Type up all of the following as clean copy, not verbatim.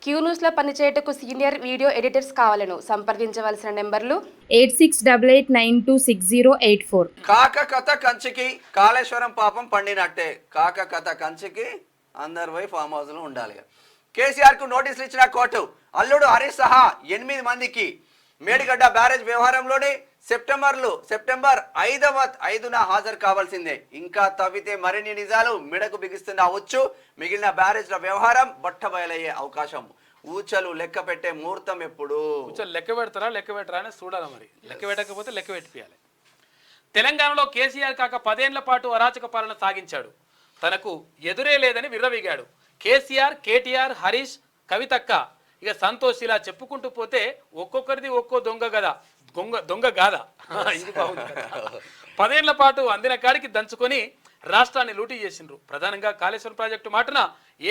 Queue న్యూస్లో పనిచేయటకు senior video editors కావాలను సంప్రదించవలసిన నెంబర్లు 8688960884. కాక కథ కంచికి కాళేశ్వరం పాపం పండినట్టే. కాక కథ కంచికి అందరు పోయి ఫామ్ హౌస్ లో ఉండాలి. కేసీఆర్ కు నోటీసులు ఇచ్చిన కోర్టు అల్లుడు హరీష్ సహా 8 మందికి మేడిగడ్డ బ్యారేజ్ వ్యవహారంలోనే సెప్టెంబర్ 5న హాజరు కావాల్సిందే. ఇంకా తవ్వితే మరిన్ని నిజాలు మెడకు బిగిస్తున్న వచ్చు. మిగిలిన బ్యారేజ్ల వ్యవహారం బట్టబయలయ్యే అవకాశం. ఊచలు లెక్క పెట్టే ముహూర్తం ఎప్పుడు? లెక్క పెట్టరా అని చూడాలి. మరి లెక్క పెట్టకపోతే లెక్క పెట్టియాలి. తెలంగాణలో కేసీఆర్ కాక 10 ఏళ్ల పాటు అరాచక పాలన సాగించాడు. తనకు ఎదురే లేదని విర్రవీగాడు. కేసీఆర్, కేటీఆర్, హరీష్, కవితక్క, ఇక సంతోష్ ఇలా చెప్పుకుంటూ పోతే ఒక్కొక్కరిది ఒక్కో దొంగ గాదా. ఇది బాగుంది కదా. 10 ఏళ్ల పాటు అందిన కాడికి దంచుకొని రాష్ట్రాన్ని లూటీ చేసిండ్రు. ప్రధానంగా కాళేశ్వరం ప్రాజెక్టు మాటన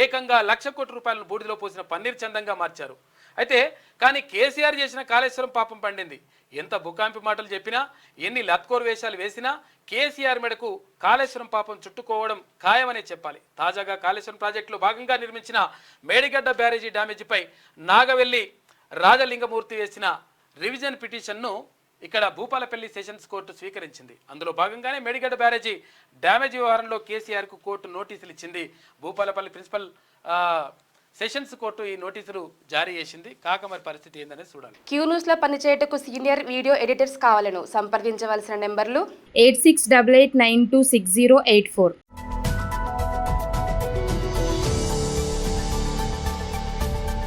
ఏకంగా 1,00,000 కోట్ల రూపాయలను బూడిదలో పోసిన పన్నీర్ చందంగా మార్చారు. అయితే కానీ కేసీఆర్ చేసిన కాళేశ్వరం పాపం పండింది. ఎంత బుకాంపి మాటలు చెప్పినా, ఎన్ని లత్కోర్ వేషాలు వేసినా కేసీఆర్ మెడకు కాళేశ్వరం పాపం చుట్టుకోవడం ఖాయమనే చెప్పాలి. తాజాగా కాళేశ్వరం ప్రాజెక్టులో భాగంగా నిర్మించిన మేడిగడ్డ బ్యారేజీ డ్యామేజీపై నాగవెల్లి రాజలింగమూర్తి వేసిన రివిజన్ పిటిషన్ను ఇక్కడ భూపాలపల్లి సెషన్స్ కోర్టు స్వీకరించింది. అందులో భాగంగానే మేడిగడ్డ బ్యారేజీ డ్యామేజ్ వ్యవహారంలో కేసీఆర్కు కోర్టు నోటీసులు ఇచ్చింది. భూపాలపల్లి ప్రిన్సిపల్ సెషన్స్ కోర్టు ఈ నోటీసులు జారీ చేసింది. కాక మరి పరిస్థితి ఏందనేది చూడాలి. క్యూ న్యూస్లో పనిచేయటకు సీనియర్ వీడియో ఎడిటర్స్ కావాలను సంప్రదించవలసిన నెంబర్లు 8688960884.